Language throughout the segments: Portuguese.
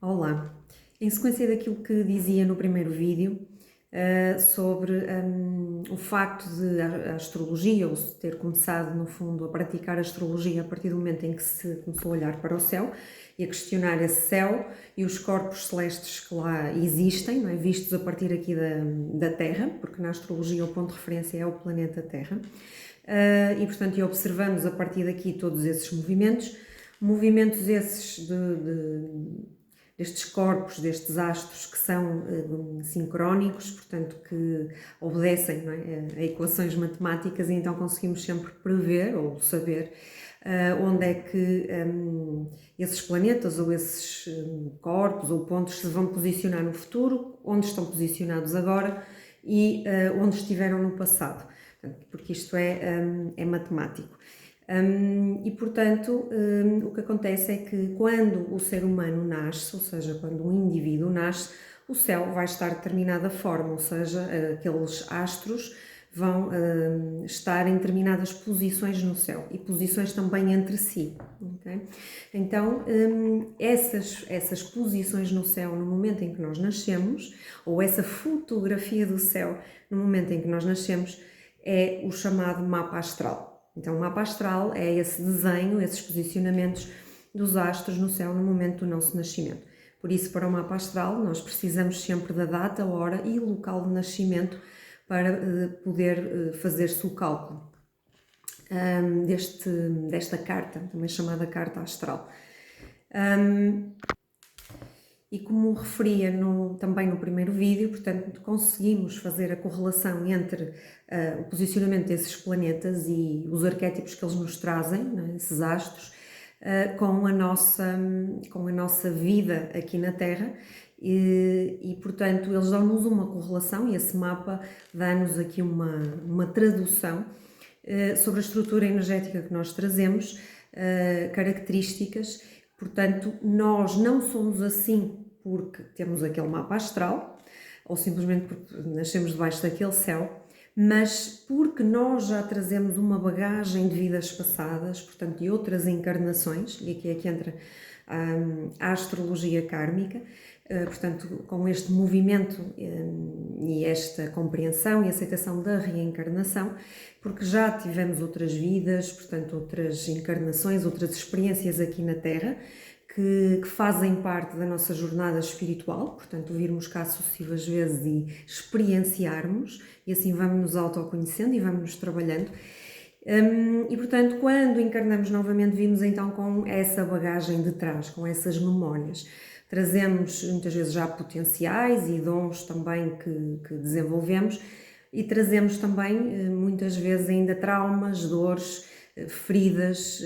Olá! Em sequência daquilo que dizia no primeiro vídeo sobre o facto de a astrologia, ou se ter começado no fundo a praticar a astrologia a partir do momento em que se começou a olhar para o céu e a questionar esse céu e os corpos celestes que lá existem, não é? Vistos a partir aqui da Terra, porque na astrologia o ponto de referência é o planeta Terra, e portanto observamos a partir daqui todos esses movimentos esses destes corpos, destes astros que são sincrónicos, portanto que obedecem, não é, a equações matemáticas, e então conseguimos sempre prever ou saber onde é que esses planetas ou esses corpos ou pontos se vão posicionar no futuro, onde estão posicionados agora e onde estiveram no passado, porque isto é matemático. E portanto o que acontece é que quando o ser humano nasce, ou seja, quando um indivíduo nasce, o céu vai estar de determinada forma, ou seja, aqueles astros vão estar em determinadas posições no céu e posições também entre si, okay? Então essas posições no céu no momento em que nós nascemos, ou essa fotografia do céu no momento em que nós nascemos, é o chamado mapa astral. Então o mapa astral é esse desenho, esses posicionamentos dos astros no céu no momento do nosso nascimento. Por isso, para o mapa astral, nós precisamos sempre da data, hora e local de nascimento para poder fazer-se o cálculo desta carta, também chamada carta astral. E como referia também no primeiro vídeo, portanto, conseguimos fazer a correlação entre o posicionamento desses planetas e os arquétipos que eles nos trazem, né, esses astros, com a nossa vida aqui na Terra, e portanto eles dão-nos uma correlação e esse mapa dá-nos aqui uma tradução sobre a estrutura energética que nós trazemos, características. Portanto, nós não somos assim porque temos aquele mapa astral, ou simplesmente porque nascemos debaixo daquele céu, mas porque nós já trazemos uma bagagem de vidas passadas, portanto, de outras encarnações, e aqui é que entra a astrologia kármica, portanto, com este movimento e esta compreensão e aceitação da reencarnação, porque já tivemos outras vidas, portanto, outras encarnações, outras experiências aqui na Terra, que fazem parte da nossa jornada espiritual, portanto, virmos cá sucessivas vezes e experienciarmos, e assim vamos nos autoconhecendo e vamos nos trabalhando. E portanto, quando encarnamos novamente, vimos então com essa bagagem de trás, com essas memórias. Trazemos muitas vezes já potenciais e dons também que desenvolvemos, e trazemos também muitas vezes ainda traumas, dores, feridas,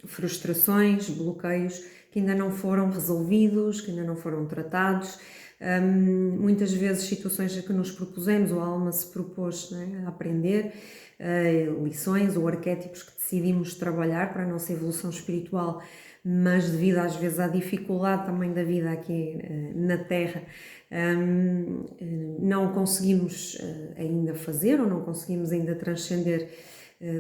frustrações, bloqueios que ainda não foram resolvidos, que ainda não foram tratados, muitas vezes situações que nos propusemos, ou a alma se propôs, né, a aprender, lições ou arquétipos que decidimos trabalhar para a nossa evolução espiritual, mas devido às vezes à dificuldade também da vida aqui na Terra, não conseguimos ainda fazer, ou não conseguimos ainda transcender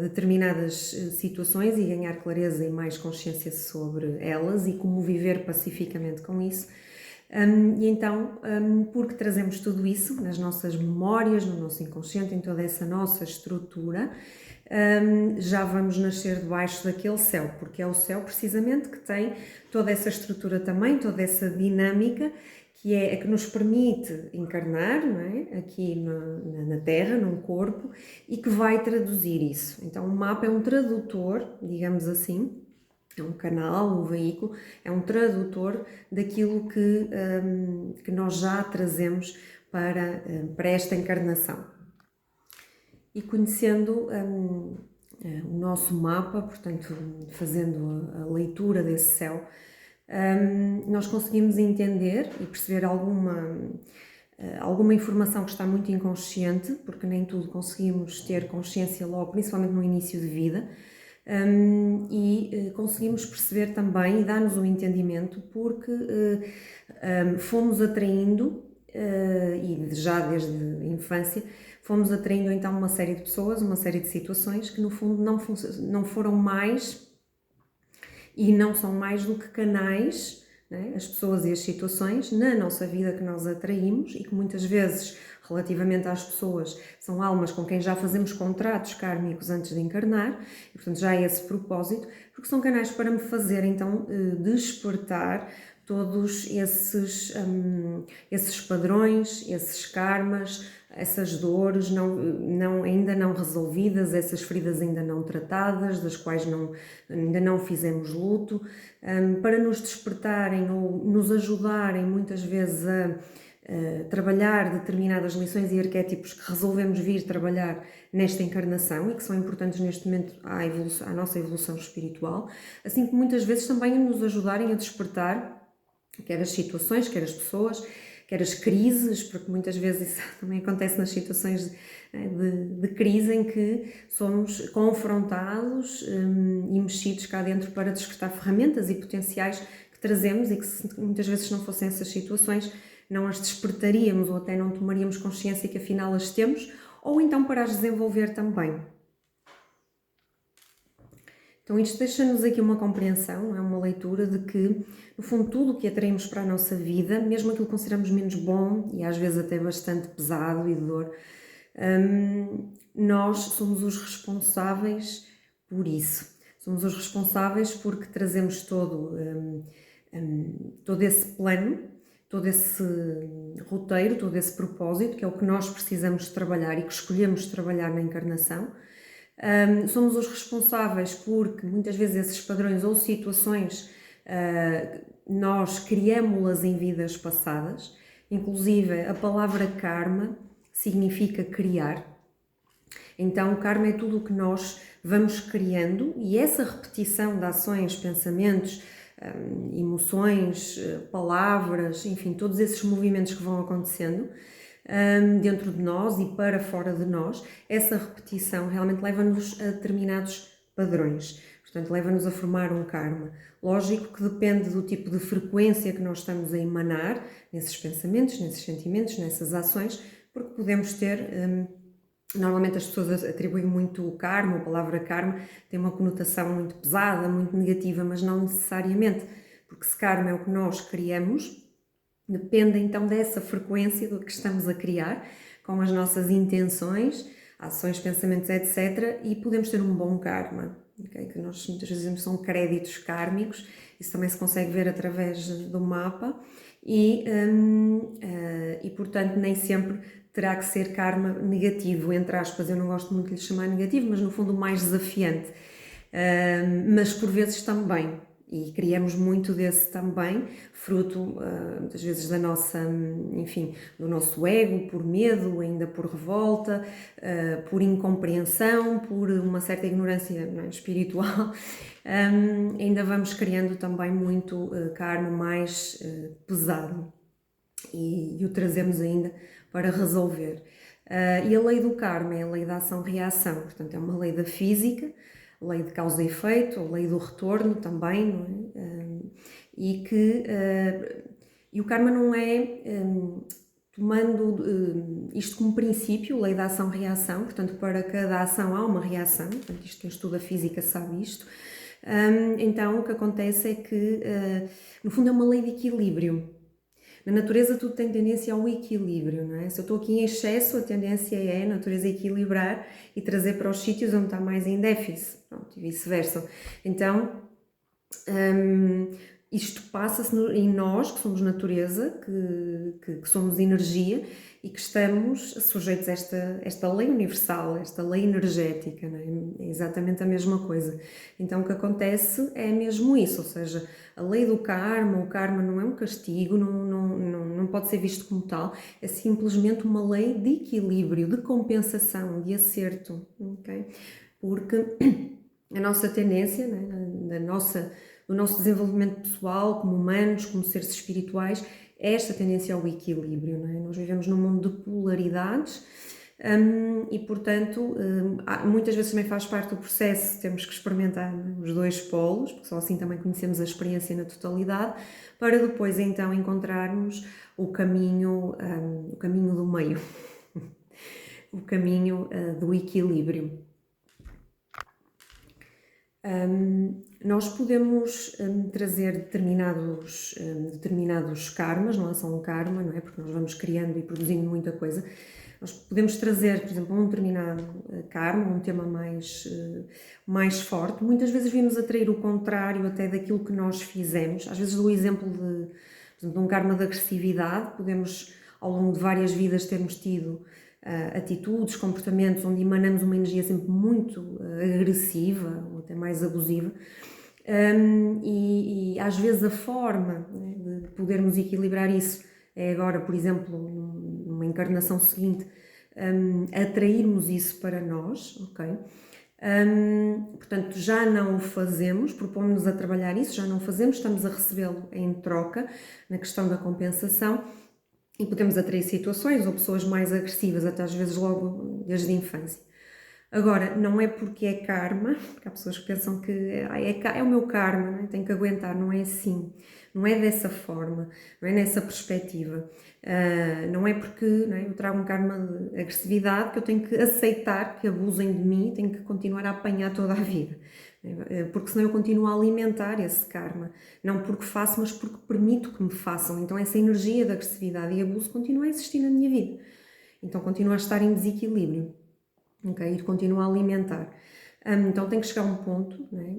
determinadas situações e ganhar clareza e mais consciência sobre elas e como viver pacificamente com isso. E então, porque trazemos tudo isso nas nossas memórias, no nosso inconsciente, em toda essa nossa estrutura, já vamos nascer debaixo daquele céu, porque é o céu precisamente que tem toda essa estrutura também, toda essa dinâmica, que é a que nos permite encarnar, não é? Aqui na Terra, num corpo, e que vai traduzir isso. Então o mapa é um tradutor, digamos assim, é um canal, um veículo, é um tradutor daquilo que nós já trazemos para esta encarnação. E conhecendo o nosso mapa, portanto, fazendo a leitura desse céu, nós conseguimos entender e perceber alguma informação que está muito inconsciente, porque nem tudo conseguimos ter consciência logo, principalmente no início de vida, e conseguimos perceber também e dar-nos um entendimento porque fomos atraindo, e já desde a infância, fomos atraindo então uma série de pessoas, uma série de situações que no fundo não foram mais e não são mais do que canais né? As pessoas e as situações na nossa vida que nós atraímos e que muitas vezes, relativamente às pessoas, são almas com quem já fazemos contratos kármicos antes de encarnar, e portanto já é esse propósito, porque são canais para me fazer então despertar todos esses padrões, esses karmas, essas dores ainda não resolvidas, essas feridas ainda não tratadas, das quais ainda não fizemos luto, para nos despertarem ou nos ajudarem muitas vezes a trabalhar determinadas lições e arquétipos que resolvemos vir trabalhar nesta encarnação e que são importantes neste momento à nossa evolução espiritual, assim como muitas vezes também a nos ajudarem a despertar quer as situações, quer as pessoas, quer as crises, porque muitas vezes isso também acontece nas situações de crise em que somos confrontados e mexidos cá dentro para despertar ferramentas e potenciais que trazemos e que muitas vezes se não fossem essas situações não as despertaríamos ou até não tomaríamos consciência que afinal as temos, ou então para as desenvolver também. Então isto deixa-nos aqui uma compreensão, é uma leitura de que, no fundo, tudo o que atraímos para a nossa vida, mesmo aquilo que consideramos menos bom e às vezes até bastante pesado e de dor, nós somos os responsáveis por isso. Somos os responsáveis porque trazemos todo esse plano, todo esse roteiro, todo esse propósito, que é o que nós precisamos trabalhar e que escolhemos trabalhar na encarnação. Somos os responsáveis porque muitas vezes esses padrões ou situações nós criamos-las em vidas passadas, inclusive a palavra karma significa criar. Então o karma é tudo o que nós vamos criando e essa repetição de ações, pensamentos, emoções, palavras, enfim, todos esses movimentos que vão acontecendo dentro de nós e para fora de nós, essa repetição realmente leva-nos a determinados padrões, portanto leva-nos a formar um karma. Lógico que depende do tipo de frequência que nós estamos a emanar nesses pensamentos, nesses sentimentos, nessas ações, porque podemos ter... Normalmente as pessoas atribuem muito o karma, a palavra karma tem uma conotação muito pesada, muito negativa, mas não necessariamente, porque se karma é o que nós criamos, depende então dessa frequência do que estamos a criar, com as nossas intenções, ações, pensamentos, etc. E podemos ter um bom karma, okay? Que nós muitas vezes dizemos são créditos kármicos, isso também se consegue ver através do mapa e portanto nem sempre terá que ser karma negativo, entre aspas, eu não gosto muito de lhe chamar negativo, mas no fundo mais desafiante, mas por vezes também. E criamos muito desse também, fruto muitas vezes da nossa, enfim, do nosso ego, por medo, ainda por revolta, por incompreensão, por uma certa ignorância, não é, espiritual. Ainda vamos criando também muito karma mais pesado e o trazemos ainda para resolver. E a lei do karma é a lei da ação-reação, portanto é uma lei da física, lei de causa e efeito, a lei do retorno também, não é? E o karma não é, tomando isto como princípio, lei da ação-reação, portanto para cada ação há uma reação, portanto isto quem estuda física sabe isto. Então o que acontece é que, no fundo é uma lei de equilíbrio. Na natureza tudo tem tendência ao equilíbrio, não é? Se eu estou aqui em excesso, a tendência é a natureza equilibrar e trazer para os sítios onde está mais em déficit, pronto, e vice-versa. Então, isto passa-se em nós, que somos natureza, que somos energia e que estamos sujeitos a esta lei universal, esta lei energética, não é? É exatamente a mesma coisa. Então o que acontece é mesmo isso, ou seja, a lei do karma, o karma não é um castigo, não pode ser visto como tal, é simplesmente uma lei de equilíbrio, de compensação, de acerto, ok? Porque a nossa tendência, né, do nosso desenvolvimento pessoal, como humanos, como seres espirituais, é esta tendência ao equilíbrio, não é? Nós vivemos num mundo de polaridades e, portanto, muitas vezes também faz parte do processo, temos que experimentar, né, os dois polos, porque só assim também conhecemos a experiência na totalidade, para depois então encontrarmos o caminho do meio, o caminho do equilíbrio. Nós podemos trazer determinados karmas, não é só um karma, não é? Porque nós vamos criando e produzindo muita coisa. Nós podemos trazer, por exemplo, um determinado karma, um tema mais forte. Muitas vezes vimos atrair o contrário até daquilo que nós fizemos. Às vezes dou o exemplo por exemplo, de um karma de agressividade. Podemos, ao longo de várias vidas, termos tido atitudes, comportamentos onde emanamos uma energia sempre muito agressiva ou até mais abusiva. E às vezes a forma, né, de podermos equilibrar isso é agora, por exemplo, numa encarnação seguinte, atrairmos isso para nós, ok? Portanto, já não o fazemos, propomos-nos a trabalhar isso, já não o fazemos, estamos a recebê-lo em troca, na questão da compensação, e podemos atrair situações ou pessoas mais agressivas, até às vezes logo desde a infância. Agora, não é porque é karma, porque há pessoas que pensam que é o meu karma, não é? Tenho que aguentar, não é assim, não é dessa forma, não é nessa perspectiva. Não é porque, não é, eu trago um karma de agressividade que eu tenho que aceitar que abusem de mim, tenho que continuar a apanhar toda a vida. Porque senão eu continuo a alimentar esse karma, não porque faço, mas porque permito que me façam. Então essa energia de agressividade e abuso continua a existir na minha vida, então continua a estar em desequilíbrio. Okay? E continua a alimentar. Então tem que chegar a um ponto, né?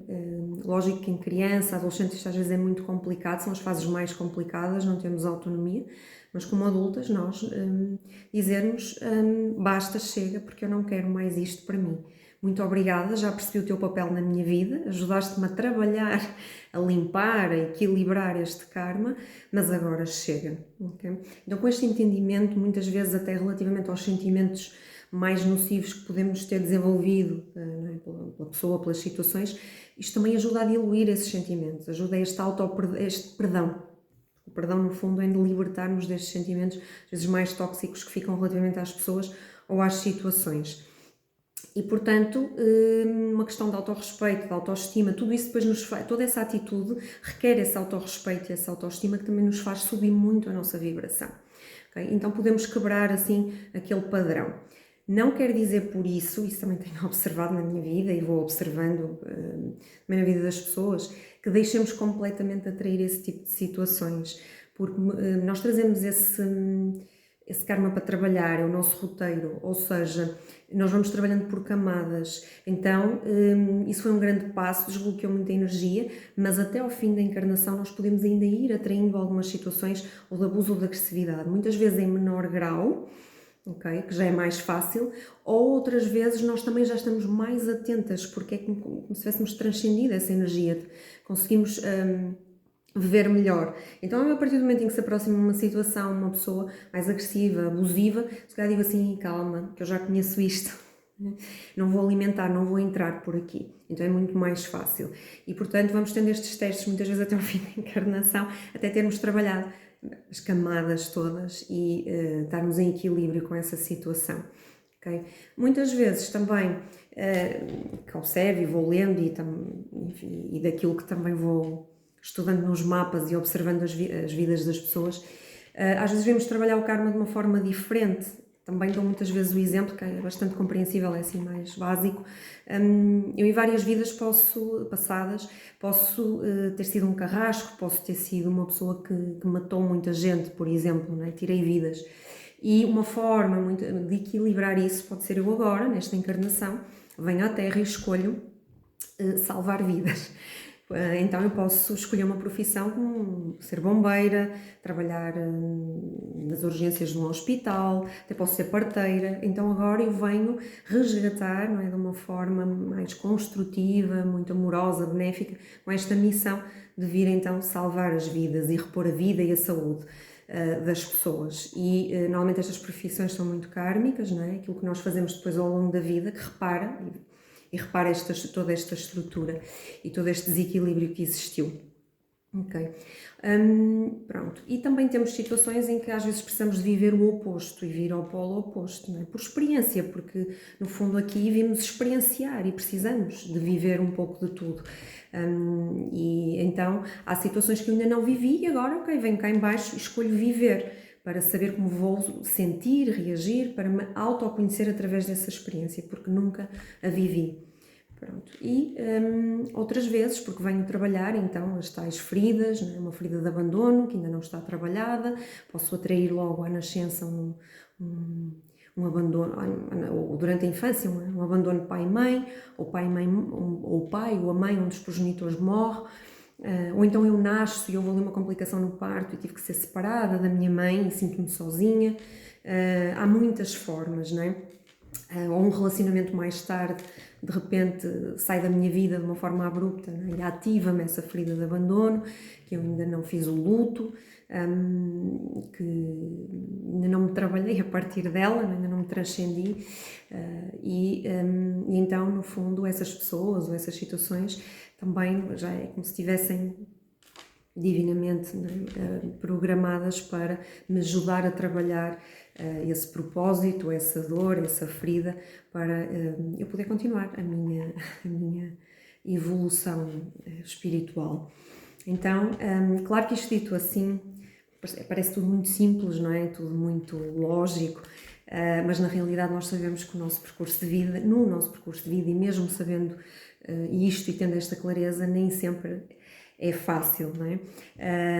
Lógico que em criança, adolescente, isto às vezes é muito complicado, são as fases mais complicadas, não temos autonomia, mas como adultas nós dizermos basta, chega, porque eu não quero mais isto para mim. Muito obrigada, já percebi o teu papel na minha vida, ajudaste-me a trabalhar, a limpar, a equilibrar este karma, mas agora chega. Okay? Então com este entendimento, muitas vezes até relativamente aos sentimentos mais nocivos que podemos ter desenvolvido pela pessoa, pelas situações, isto também ajuda a diluir esses sentimentos, ajuda a este perdão. O perdão, no fundo, é de libertar-nos destes sentimentos, às vezes mais tóxicos, que ficam relativamente às pessoas ou às situações. E, portanto, uma questão de autorrespeito, de autoestima, tudo isso depois nos faz, toda essa atitude requer esse autorrespeito e essa autoestima que também nos faz subir muito a nossa vibração. Okay? Então podemos quebrar, assim, aquele padrão. Não quer dizer por isso também tenho observado na minha vida e vou observando também na vida das pessoas, que deixemos completamente atrair esse tipo de situações, porque nós trazemos esse karma para trabalhar, é o nosso roteiro, ou seja, nós vamos trabalhando por camadas, então isso foi um grande passo, desbloqueou muita energia, mas até ao fim da encarnação nós podemos ainda ir atraindo algumas situações ou de abuso ou de agressividade, muitas vezes em menor grau, okay, que já é mais fácil, ou outras vezes nós também já estamos mais atentas, porque é como se tivéssemos transcendido essa energia, conseguimos viver melhor. Então, a partir do momento em que se aproxima uma situação, uma pessoa mais agressiva, abusiva, se calhar digo assim, calma, que eu já conheço isto, não vou alimentar, não vou entrar por aqui. Então é muito mais fácil. E, portanto, vamos tendo estes testes, muitas vezes até o fim da encarnação, até termos trabalhado as camadas todas e estarmos em equilíbrio com essa situação. Okay? Muitas vezes também, que observo e vou lendo e daquilo que também vou estudando nos mapas e observando as vidas das pessoas, às vezes vemos trabalhar o karma de uma forma diferente. Também dou muitas vezes o exemplo, que é bastante compreensível, é assim mais básico. Eu em várias vidas passadas posso ter sido um carrasco, posso ter sido uma pessoa que matou muita gente, por exemplo, né? Tirei vidas. E uma forma de equilibrar isso pode ser eu agora, nesta encarnação, venho à Terra e escolho salvar vidas. Então eu posso escolher uma profissão como ser bombeira, trabalhar nas urgências de um hospital, até posso ser parteira. Então agora eu venho resgatar, não é, de uma forma mais construtiva, muito amorosa, benéfica, com esta missão de vir então salvar as vidas e repor a vida e a saúde das pessoas. E normalmente estas profissões são muito kármicas, não é? Aquilo que nós fazemos depois ao longo da vida, que repara toda esta estrutura e todo este desequilíbrio que existiu. Ok. Pronto. E também temos situações em que às vezes precisamos de viver o oposto e vir ao polo oposto, não é? Por experiência, porque no fundo aqui vimos experienciar e precisamos de viver um pouco de tudo. E então há situações que eu ainda não vivi e agora, ok, venho cá em baixo e escolho viver para saber como vou sentir, reagir, para me autoconhecer através dessa experiência, porque nunca a vivi. Pronto. E outras vezes, porque venho trabalhar, então, as tais feridas, né? Uma ferida de abandono que ainda não está trabalhada, posso atrair logo à nascença um abandono, ou durante a infância, um abandono de pai e mãe, ou pai e mãe, ou o pai ou a mãe, um dos progenitores morre, ou então eu nasço e houve ali uma complicação no parto e tive que ser separada da minha mãe e sinto-me sozinha. Há muitas formas, não é? Ou um relacionamento mais tarde, de repente sai da minha vida de uma forma abrupta, não é? E ativa-me essa ferida de abandono, que eu ainda não fiz o luto, que ainda não me trabalhei a partir dela, ainda não me transcendi, e então, no fundo, essas pessoas ou essas situações também já é como se estivessem divinamente, não é? Programadas para me ajudar a trabalhar esse propósito, essa dor, essa ferida, para eu poder continuar a minha evolução espiritual. Então, claro que isto dito assim, parece tudo muito simples, não é? Tudo muito lógico, mas na realidade nós sabemos que o nosso percurso de vida, no nosso percurso de vida, e mesmo sabendo isto e tendo esta clareza, nem sempre é fácil, não é?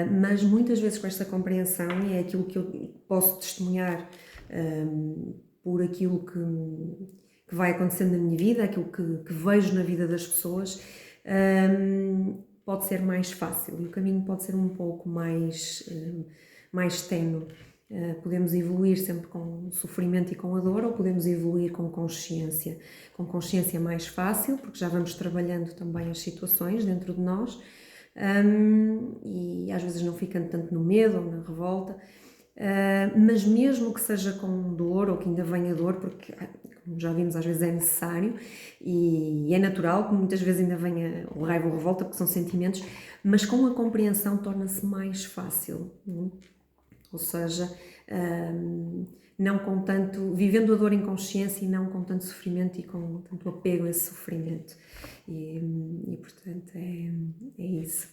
Mas muitas vezes com esta compreensão, e é aquilo que eu posso testemunhar por aquilo que vai acontecendo na minha vida, aquilo que vejo na vida das pessoas, pode ser mais fácil e o caminho pode ser um pouco mais ténue. Podemos evoluir sempre com sofrimento e com a dor, ou podemos evoluir com consciência. Com consciência é mais fácil, porque já vamos trabalhando também as situações dentro de nós, e às vezes não ficando tanto no medo ou na revolta, mas mesmo que seja com dor ou que ainda venha dor, porque como já vimos, às vezes é necessário e é natural que muitas vezes ainda venha raiva ou revolta, porque são sentimentos, mas com a compreensão torna-se mais fácil, não? Ou seja, não com tanto, vivendo a dor em consciência e não com tanto sofrimento e com tanto apego a esse sofrimento. E portanto, é isso.